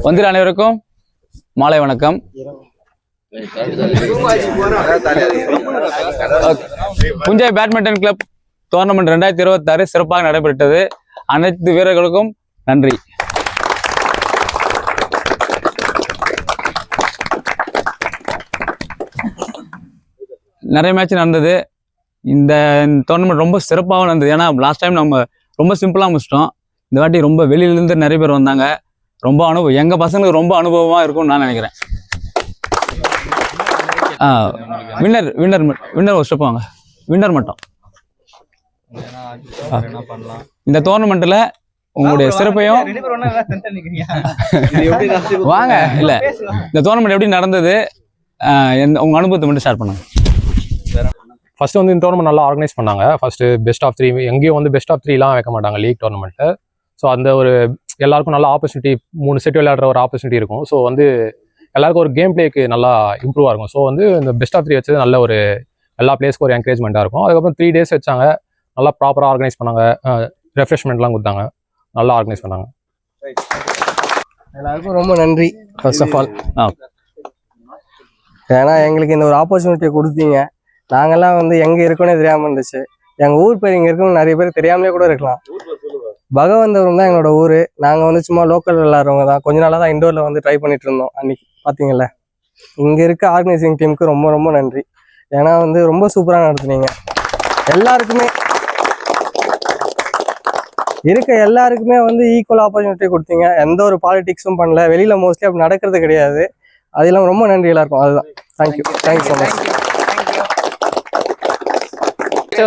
வந்திர அனைவருக்கும் மாலை வணக்கம். புஞ்சை பேட்மிண்டன் கிளப் டோர்னமெண்ட் 2026 சிறப்பாக நடைபெற்றது. அனைத்து வீரர்களுக்கும் நன்றி. நிறைய மேட்ச் நடந்தது. இந்த டோர்னமெண்ட் ரொம்ப சிறப்பாகவும் நடந்தது. ஏன்னா லாஸ்ட் டைம் நம்ம ரொம்ப சிம்பிளாக முடிச்சிட்டோம். இந்த வாட்டி ரொம்ப வெளியிலேருந்து நிறைய பேர் வந்தாங்க. ரொம்ப அனுபவம், எங்கள் பசங்களுக்கு ரொம்ப அனுபவமாக இருக்கும்னு நான் நினைக்கிறேன். வின்னர் வின்னர் வின்னர் ஒரு ஸ்டெப் வாங்க. வின்னர் மட்டும் இந்த டோர்னமெண்ட்டில் உங்களுடைய சிறப்பையும் வாங்க. இல்லை, இந்த டோர்னமெண்ட் எப்படி நடந்தது, உங்கள் அனுபவத்தை மட்டும் ஷேர் பண்ணுங்க. ஃபர்ஸ்ட் வந்து இந்த டோர்னமெண்ட் நல்லா ஆர்கனைஸ் பண்ணாங்க. ஃபர்ஸ்ட் பெஸ்ட் ஆஃப் 3 எங்கேயும் வந்து பெஸ்ட் ஆஃப் 3லாம் வைக்க மாட்டாங்க லீக் டோர்னமெண்ட்டு. ஸோ அந்த ஒரு எல்லாருக்கும் நல்ல ஆப்பர்ச்சுனிட்டி, 3 செட் விளையாடுற ஒரு ஆப்பர்ச்சுனிட்டி இருக்கும். ஸோ வந்து எல்லாருக்கும் ஒரு கேம் பிளேக்கு நல்லா இம்ப்ரூவ் ஆகும். ஸோ வந்து இந்த பெஸ்ட் ஆஃப் 3 வச்சது நல்ல ஒரு எல்லா பிளேஸ்க்கும் ஒரு என்கரேஜ்மெண்ட்டாக இருக்கும். அதுக்கப்புறம் 3 days வச்சாங்க, நல்லா ப்ராப்பராக ஆர்கனைஸ் பண்ணாங்க, ரெஃப்ரெஷ்மெண்ட்லாம் கொடுத்தாங்க, நல்லா ஆர்கனைஸ் பண்ணாங்க. எல்லாருக்கும் ரொம்ப நன்றி ஃபர்ஸ்ட் ஆஃப் ஆல். ஏன்னா எங்களுக்கு இந்த ஒரு ஆப்பர்ச்சுனிட்டியை கொடுத்தீங்க. நாங்கள்லாம் வந்து எங்கே இருக்கோன்னே தெரியாமல் இருந்துச்சு. எங்கள் ஊர் பேர் இங்கே இருக்கவங்க நிறைய பேர் தெரியாமலே கூட இருக்கலாம். பகவந்தபுரம் தான் எங்களோட ஊர். நாங்கள் வந்து சும்மா லோக்கல் விளாட்றவங்க தான். கொஞ்ச நாளாக தான் இண்டோரில் வந்து ட்ரை பண்ணிட்டு இருந்தோம். அன்னைக்கு பார்த்தீங்கல்ல, இங்கே இருக்க ஆர்கனைசிங் டீமுக்கு ரொம்ப ரொம்ப நன்றி. ஏன்னா வந்து ரொம்ப சூப்பராக நடத்துனீங்க. எல்லாருக்குமே வந்து ஈக்குவல் ஆப்பர்ச்சுனிட்டி கொடுத்தீங்க. எந்த ஒரு பாலிடிக்ஸும் பண்ணல. வெளியில் மோஸ்ட்லி அப்படி நடக்கிறது கிடையாது. அது இல்லாமல் ரொம்ப நன்றி எல்லாருக்கும். அதுதான். Thank you so much.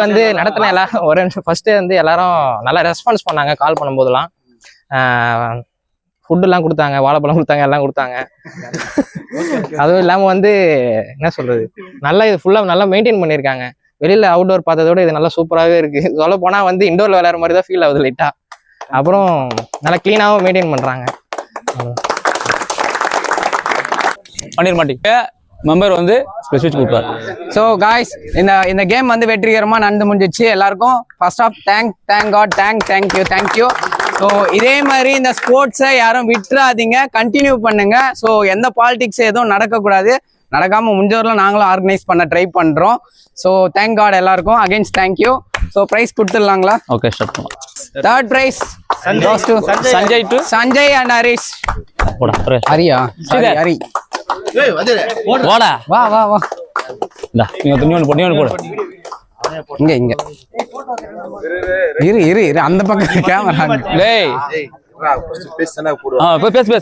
வந்து நடத்தின எல்லாரும் ஒரு நிமிஷம். ஃபர்ஸ்ட்டு வந்து எல்லாரும் நல்லா ரெஸ்பான்ஸ் பண்ணாங்க. கால் பண்ணும்போதெல்லாம் ஃபுட்டுலாம் கொடுத்தாங்க, வாழைப்பழம் கொடுத்தாங்க, எல்லாம் கொடுத்தாங்க. அதுவும் இல்லாமல் வந்து என்ன சொல்கிறது, நல்லா இது ஃபுல்லாக நல்லா மெயின்டைன் பண்ணியிருக்காங்க. வெளியில் அவுட்டோர் பார்த்ததோட இது நல்லா சூப்பராகவே இருக்குது. சொல்ல போனால் வந்து இண்டோரில் விளையாடுற மாதிரி தான் ஃபீல் ஆகுது லைட்டாக. அப்புறம் நல்லா க்ளீனாகவும் மெயின்டைன் பண்ணுறாங்க. பண்ணிட மாட்டீங்க. மெம்பர் வந்து ஸ்பெசிஃபிக் கொடுப்பார். ஸோ காய்ஸ், இந்த கேம் வந்து வெற்றிகரமாக நடந்து முடிஞ்சிச்சு. எல்லாருக்கும் first off thank God, thank you. So இதே மாதிரி இந்த ஸ்போர்ட்ஸை யாரும் விட்டுறாதீங்க, கண்டினியூ பண்ணுங்க. ஸோ எந்த பாலிடிக்ஸ் எதுவும் நடக்கக்கூடாது. நடக்காமல் முடிஞ்சவரெலாம் நாங்களும் ஆர்கனைஸ் பண்ண ட்ரை பண்ணுறோம். ஸோ தேங்க் காட் எல்லாருக்கும். Again thank you. ஸோ ப்ரைஸ் கொடுத்துடலாங்களா? ஓகே, ஸ்டார்ட் பண்ணலாம். Third prize Sanjay and Harish. ஹரியா? ஹரி வாடா, வா வா வா. நீங்க துணியோட போடு. இங்க இரு அந்த பக்கம் கேமரா. டேய்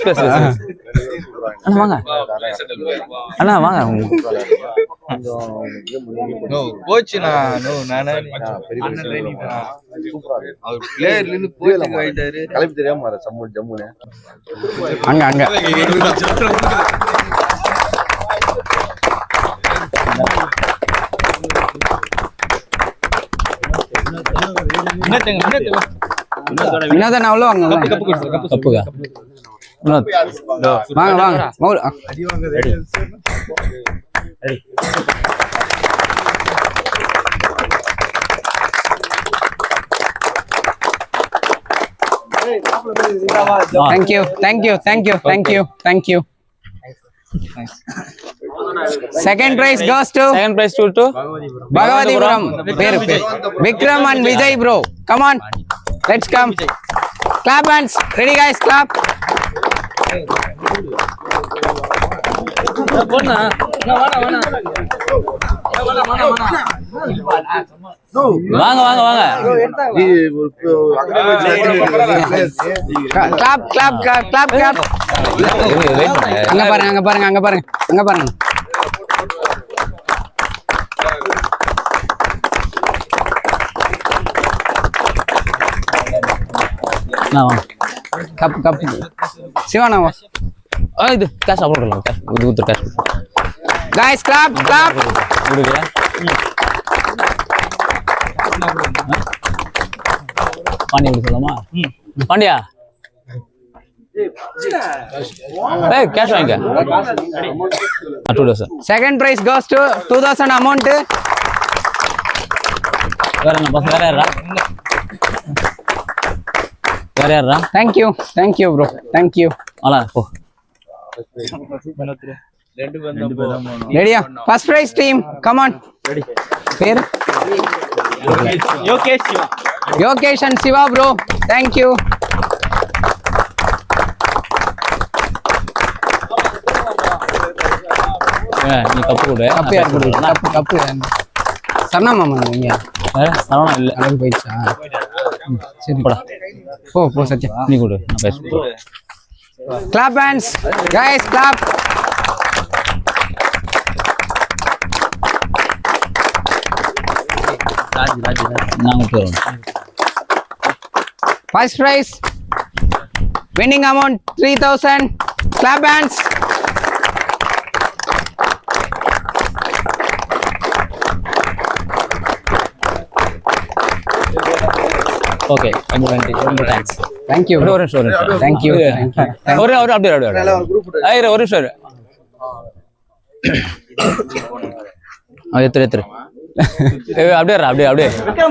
பேசு. அண்ணா வாங்க, அண்ணா வாங்க. அங்க வினோதன் அவ்வளோ வாங்க. கப்புக்கா வாங்க மௌல். Thank you. Second prize goes to Bhagavatipuram. Vikram and Vijay bro. Come on. Let's come. Clap hands. Ready guys, clap. வாங்க. Clap. அங்க பாருங்க. கப் சிவானா இது கேஷ் அப்லோட் பண்ணலாம். இது குத்து கேஷ். गाइस clap கொடுங்க. பாண்டி கொடுக்கலாமா? பாண்டியா ஏய் கேஷ் வாங்க. 2000. Second prize goes to 2000 amount. வேற என்ன பஸ் வேற யாரா? Thank you bro. Thank you. வாடா போ. ரெடியா? First prize team come on. பேர் Yogesh and Shiva bro. Thank you. நீ கப்பு கொடு. கப்பு யார் கொடுக்குது? கப்பு கப்பு சரணா மாமா நீங்க சரவணா இல்லை அளவு போயிடுச்சா? சரி போடா. போ போ சத்யா. நீ கொடு, நான் பேசுகிறேன். Clap hands guys, clap. நாங்கள் போகிறோம். First prize winning amount 3000. Clap hands. Okay, ரொம்ப தேங்க்ஸ். Thank you. ஒரு நிமிஷம். Thank you. ஒரு அப்படியே ஒரு நிமிஷம். எத்திரு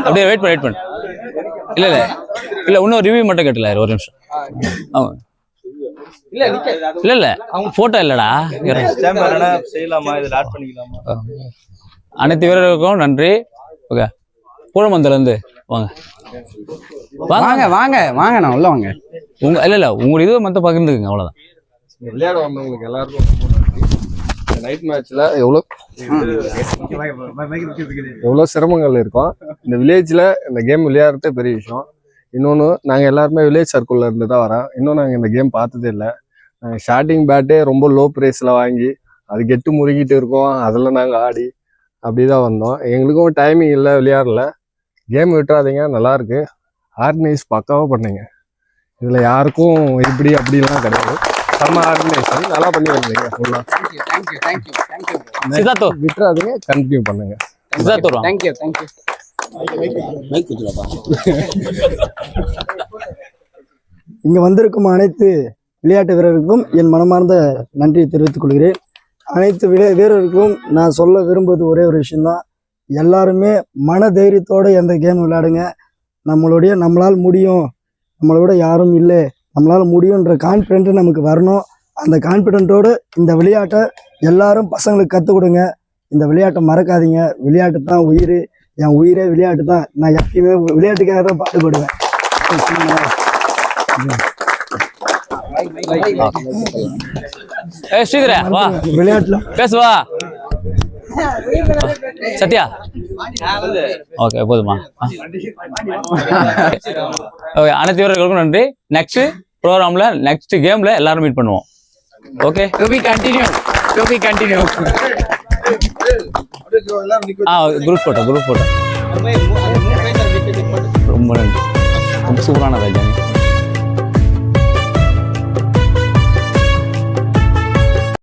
அப்படியே வெயிட் பண்ணு. இல்ல இன்னும் ரிவ்யூ மட்டும் கேட்டல. ஒரு நிமிஷம். இல்ல போட்டோ இல்லடா. அனைத்து வீரர்களுக்கும் நன்றி. ஓகே, கூழமந்தல இருந்து வாங்க வாங்க வாங்க வாங்க, நான் உள்ள வாங்க. உங்க இல்ல உங்க இது மத்த பகிர்ந்துக்குங்க, அவ்வளவுதான். விளையாட வந்தவங்களுக்கு எல்லாருக்கும் நைட் மேட்ச்ல எவ்வளோ சிரமங்கள் இருக்கும். இந்த வில்லேஜ்ல இந்த கேம் விளையாடுறதே பெரிய விஷயம். இன்னொன்று, நாங்கள் எல்லாருமே வில்லேஜ் சர்க்கிளில் இருந்து தான் வரோம். இன்னும் நாங்கள் இந்த கேம் பார்த்ததே இல்லை. நாங்கள் ஸ்டார்டிங் பேட்டே ரொம்ப லோ ப்ரைஸில் வாங்கி அது கெட்டு முறுகிட்டு இருக்கோம். அதில் நாங்கள் ஆடி அப்படி தான் வந்தோம். எங்களுக்கும் டைமிங் இல்லை, விளையாடல. கேம் விட்டுறாதீங்க, நல்லாயிருக்கு. ஆர்கனைஸ் பக்காவாக பண்ணீங்க. இதில் யாருக்கும் இப்படி அப்படிலாம் கிடையாது. செம்ம ஆர்கனைசேஷன், நல்லா பண்ணி வந்தீங்க ஃபுல்லாக. விட்டுறாதீங்க, கண்டினியூ பண்ணுங்க. தேங்க்யூ. இங்கே வந்திருக்கும் அனைத்து விளையாட்டு வீரர்களுக்கும் என் மனமார்ந்த நன்றியை தெரிவித்துக் கொள்கிறேன். அனைத்து வீரர்களுக்கும் நான் சொல்ல விரும்புவது ஒரே ஒரு விஷயம்தான். எல்லாருமே மன தைரியத்தோடு எந்த கேம் விளையாடுங்க. நம்மளால் முடியும், நம்மளோட யாரும் இல்லை, நம்மளால் முடியுன்ற கான்ஃபிடென்ட்டு நமக்கு வரணும். அந்த கான்ஃபிடென்ட்டோடு இந்த விளையாட்டை எல்லாரும் பசங்களுக்கு கற்றுக் கொடுங்க. இந்த விளையாட்டை மறக்காதீங்க. விளையாட்டு தான் உயிர். என் உயிரே விளையாட்டு தான். நான் எப்பயுமே விளையாட்டுக்காக தான் பாடுபடுவேன். ஸ்ரீதரா வா, விளையாட்டுல பேசுவா. சத்யா ஓகே, போதுமா? ஓகே, அனைத்து வீரர்களுக்கும் நன்றி. நெக்ஸ்ட் ப்ரோக்ராம்ல நெக்ஸ்ட் கேம்ல எல்லாரும் மீட் பண்ணுவோம். Okay, To be continue. Group photo ரொம்ப நன்றி. ரொம்ப சூப்பரான ராஜா.